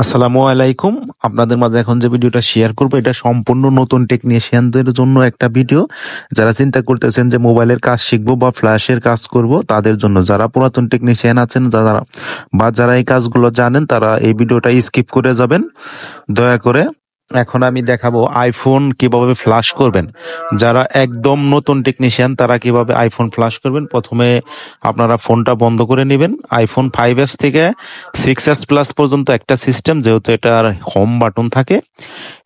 আসসালামু আলাইকুম। আপনাদের মাঝে এখন যে ভিডিওটা শেয়ার করবো এটা সম্পূর্ণ নতুন টেকনিশিয়ানদের জন্য একটা ভিডিও। যারা চিন্তা করতেছেন যে মোবাইলের কাজ শিখবো বা ফ্ল্যাশের কাজ করব তাদের জন্য। যারা পুরাতন টেকনিশিয়ান আছেন যারা এই কাজগুলো জানেন তারা এই ভিডিওটা স্কিপ করে যাবেন দয়া করে। এখন আমি দেখাবো আইফোন কিভাবে ফ্ল্যাশ করবেন। যারা একদম নতুন টেকনিশিয়ান তারা কিভাবে আইফোন ফ্ল্যাশ করবেন। প্রথমে আপনারা ফোনটা বন্ধ করে নেবেন। আইফোন 5s থেকে 6s প্লাস পর্যন্ত একটা সিস্টেম, যেহেতু এটার হোম বাটন থাকে,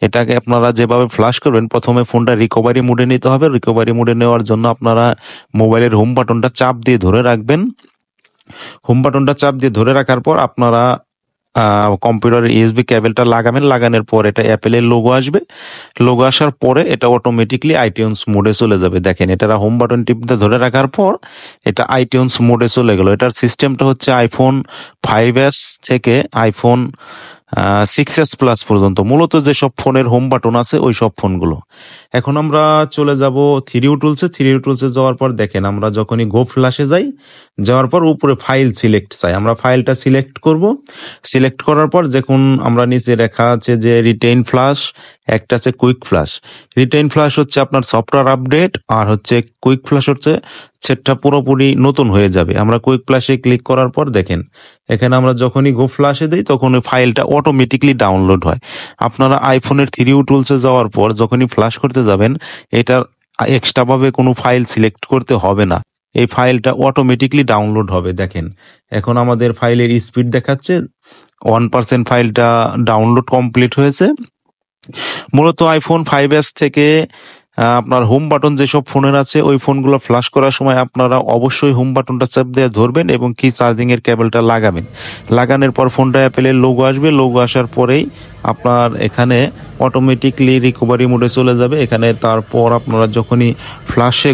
এটাকে আপনারা যেভাবে ফ্ল্যাশ করবেন, প্রথমে ফোনটা রিকভারি মোডে নিতে হবে। রিকভারি মোডে নেওয়ার জন্য আপনারা মোবাইলের হোম বাটনটা চাপ দিয়ে ধরে রাখবেন। হোম বাটনটা চাপ দিয়ে ধরে রাখার পর আপনারা কম্পিউটারের ইউএসবি কেবলটা লাগাবেন। লাগানোর পর এটা অ্যাপেলের লোগো আসবে। লোগো আসার পরে এটা অটোমেটিকলি আইটিউনস মোডে চলে যাবে। দেখেন, এটা হোম বাটন টিপতে ধরে রাখার পর এটা আইটিউনস মোডে চলে গেল। এটার সিস্টেমটা হচ্ছে আইফোন 5s থেকে আইফোন 6s প্লাস পর্যন্ত, মূলত যেসব ফোনের হোম বাটন আছে ওই সব ফোনগুলো। এখন আমরা চলে যাব 3U টুলসে। 3U টুলসে যাওয়ার পর দেখেন, আমরা যখনই গো ফ্ল্যাশে যাওয়ার পর উপরে ফাইল সিলেক্ট চাই, আমরা ফাইলটা সিলেক্ট করব। সিলেক্ট করার পর দেখুন আমরা নিচে লেখা আছে যে রিটেইন ফ্ল্যাশ, একটা আছে কুইক ফ্ল্যাশ। রিটেইন ফ্ল্যাশ হচ্ছে আপনার সফটওয়্যার আপডেট, আর হচ্ছে কুইক ফ্ল্যাশ হচ্ছে সেটটা পুরোপুরি নতুন হয়ে যাবে। আমরা কুইক ফ্ল্যাশে ক্লিক করার পর দেখেন এখানে আমরা যখনই গো ফ্ল্যাশে দিই তখন ওই ফাইলটা অটোমেটিকলি ডাউনলোড হয়। আপনারা আইফোনের 3U টুলসে যাওয়ার পর যখনই ফ্ল্যাশ করতে যাবেন, এটার এক্সট্রা ভাবে কোনো ফাইল সিলেক্ট করতে হবে না, এই ফাইলটা অটোমেটিকলি ডাউনলোড হবে। দেখেন এখন আমাদের ফাইলের স্পিড দেখাচ্ছে 1% ফাইলটা ডাউনলোড কমপ্লিট হয়েছে। মূলত আইফোন 5s থেকে আপনার হোম বাটন যেসব ফোনের আছে ওই ফোনগুলো ফ্ল্যাশ করার সময় আপনারা অবশ্যই হোম বাটনটা চাপ দিয়ে ধরবেন এবং কি চার্জিং এর কেবলটা লাগাবেন। লাগানোর পর ফোনটা অ্যাপেলের লোগো আসবে। লোগো আসার পরেই আপনার এখানে অটোমেটিকলি রিকভারি মোডে চলে যাবে। এখানে তারপর আপনারা যখনই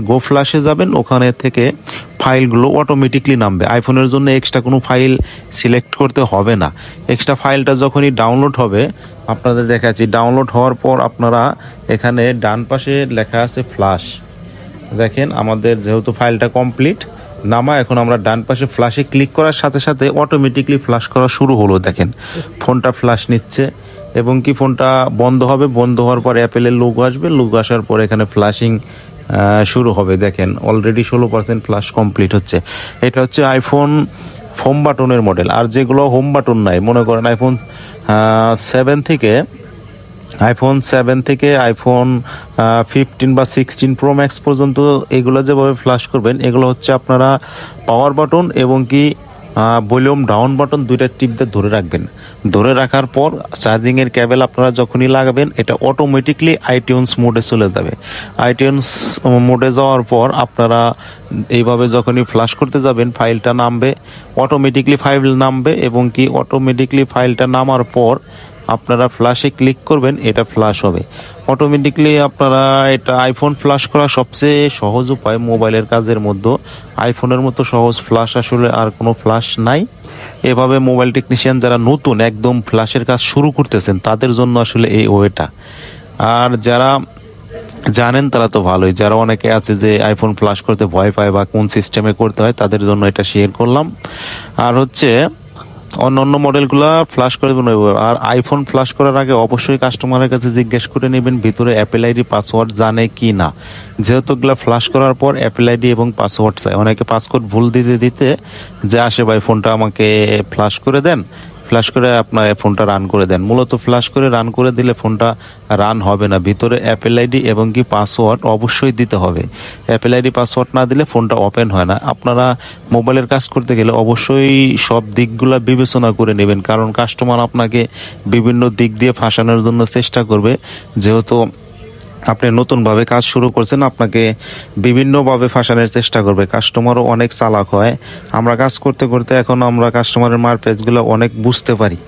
গো ফ্ল্যাশে যাবেন ওখানে থেকে ফাইলগুলো অটোমেটিকলি নামবে। আইফোনের জন্য এক্সট্রা কোনো ফাইল সিলেক্ট করতে হবে না। এক্সট্রা ফাইলটা যখনই ডাউনলোড হবে, আপনাদের দেখাচ্ছি, ডাউনলোড হওয়ার পর আপনারা এখানে ডান পাশে লেখা আছে ফ্ল্যাশ। দেখেন আমাদের যেহেতু ফাইলটা কমপ্লিট নামা, এখন আমরা ডান পাশে ফ্ল্যাশে ক্লিক করার সাথে সাথে অটোমেটিকলি ফ্ল্যাশ করা শুরু হলো। দেখেন ফোনটা ফ্ল্যাশ নিচ্ছে এবং কি ফোনটা বন্ধ হবে। বন্ধ হওয়ার পর অ্যাপেলের লোগো আসবে। লোগো আসার পর এখানে ফ্ল্যাশিং শুরু হবে। দেখেন অলরেডি 16% ফ্ল্যাশ কমপ্লিট হচ্ছে। এটা হচ্ছে আইফোন হোম বাটনের মডেল। আর যেগুলো হোম বাটন নাই, মনে করেন আইফোন 7 থেকে আইফোন 15 বা 16 প্রো ম্যাক্স পর্যন্ত এগুলো যেভাবে ফ্ল্যাশ করবেন, এগুলো হচ্ছে আপনারা পাওয়ার বাটন এবং কি ভলিউম ডাউন বাটন দুইটা টিপ দিয়ে ধরে রাখবেন। ধরে রাখার পর চার্জিং এর কেবল আপনারা যখনই লাগাবেন এটা অটোমেটিকলি আইটিউনস মোডে চলে যাবে। আইটিউনস মোডে যাওয়ার পর আপনারা এইভাবে যখনই ফ্ল্যাশ করতে যাবেন ফাইলটা নামবে, অটোমেটিকলি ফাইল নামবে এবং কি অটোমেটিকলি ফাইলটা নামার পর আপনারা ফ্ল্যাশে ক্লিক করবেন, এটা ফ্ল্যাশ হবে অটোমেটিকলি। আপনারা এটা আইফোন ফ্ল্যাশ করা সবচেয়ে সহজ উপায় মোবাইলের কাজের মধ্যে। আইফোনের মতো সহজ ফ্ল্যাশ আসলে আর কোনো ফ্ল্যাশ নাই। এভাবে মোবাইল টেকনিশিয়ান যারা নতুন একদম ফ্ল্যাশের কাজ শুরু করতেছেন তাদের জন্য আসলে এই ওয়েটা। আর যারা জানেন তারা তো ভালোই, যারা অনেকে আছে যে আইফোন ফ্ল্যাশ করতে ভয় পায় বা কোন সিস্টেমে করতে হয় তাদের জন্য এটা শেয়ার করলাম। আর হচ্ছে অন্য মডেলগুলা ফ্ল্যাশ করে দেবেন। আর আইফোন ফ্ল্যাশ করার আগে অবশ্যই কাস্টমারের কাছে জিজ্ঞেস করে নেবেন ভিতরে অ্যাপেল আইডি পাসওয়ার্ড জানে কি না, যেহেতু এগুলা ফ্ল্যাশ করার পর অ্যাপেল আইডি এবং পাসওয়ার্ড চাই। অনেকে পাসওয়ার্ড ভুল দিতে যে আসে ভাই ফোনটা আমাকে ফ্ল্যাশ করে দেন, ফ্ল্যাশ করে আপনার ফোনটা রান করে দেন। মূলত ফ্ল্যাশ করে রান করে দিলে ফোনটা রান হবে না। ভিতরে অ্যাপেল আইডি এবং কি পাসওয়ার্ড অবশ্যই দিতে হবে। অ্যাপেল আইডি পাসওয়ার্ড না দিলে ফোনটা ওপেন হয় না। আপনারা মোবাইলের কাজ করতে গেলে অবশ্যই সব দিকগুলো বিবেচনা করে নেবেন, কারণ কাস্টমার আপনাকে বিভিন্ন দিক দিয়ে ফাঁসানোর জন্য চেষ্টা করবে। যেহেতু আপনি নতুনভাবে কাজ শুরু করছেন, আপনাকে বিভিন্নভাবে ফাঁসানোর চেষ্টা করবে। কাস্টমারও অনেক চালাক হয়। আমরা কাজ করতে করতে এখন আমরা কাস্টমারের মারপ্যাচগুলো অনেক বুঝতে পারি।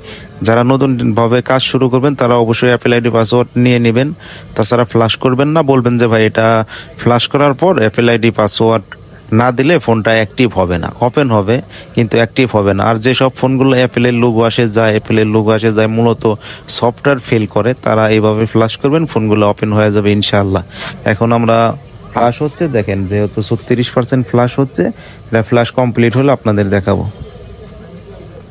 যারা নতুনভাবে কাজ শুরু করবেন তারা অবশ্যই অ্যাপেল আইডি পাসওয়ার্ড নিয়ে নেবেন। তাছাড়া ফ্ল্যাশ করবেন না, বলবেন যে ভাই এটা ফ্ল্যাশ করার পর অ্যাপেল আইডি পাসওয়ার্ড না দিলে ফোনটা অ্যাক্টিভ হবে না, ওপেন হবে কিন্তু অ্যাক্টিভ হবে না। আর যেসব ফোনগুলো অ্যাপেলের লোগো আসে যায় মূলত সফটওয়্যার ফেল করে, তারা এইভাবে ফ্ল্যাশ করবেন, ফোনগুলো ওপেন হয়ে যাবে ইনশাআল্লাহ। এখন আমরা ফ্ল্যাশ হচ্ছে, দেখেন যেহেতু 36% ফ্ল্যাশ হচ্ছে, এটা ফ্ল্যাশ কমপ্লিট হলে আপনাদের দেখাবো।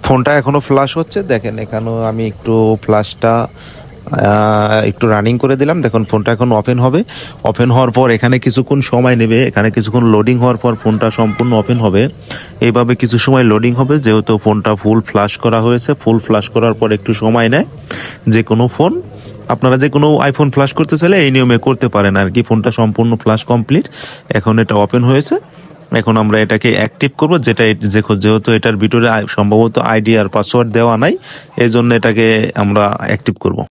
ফোনটা এখনো ফ্ল্যাশ হচ্ছে, দেখেন এখানেও আমি একটু ফ্ল্যাশটা একটু রানিং করে দিলাম। দেখুন ফোনটা এখন ওপেন হবে। ওপেন হওয়ার পর এখানে কিছুক্ষণ সময় নেবে, এখানে কিছুক্ষণ লোডিং হওয়ার পর ফোনটা সম্পূর্ণ ওপেন হবে। এইভাবে কিছু সময় লোডিং হবে, যেহেতু ফোনটা ফুল ফ্ল্যাশ করা হয়েছে। ফুল ফ্ল্যাশ করার পর একটু সময় নেয়। যে কোনো ফোন, আপনারা যে কোনো আইফোন ফ্ল্যাশ করতে চাইলে এই নিয়মে করতে পারেন আর কি। ফোনটা সম্পূর্ণ ফ্ল্যাশ কমপ্লিট, এখন এটা ওপেন হয়েছে। এখন আমরা এটাকে অ্যাক্টিভ করব, যেহেতু এটার ভিতরে সম্ভবত আইডি আর পাসওয়ার্ড দেওয়া নাই, এই জন্য এটাকে আমরা অ্যাক্টিভ করব।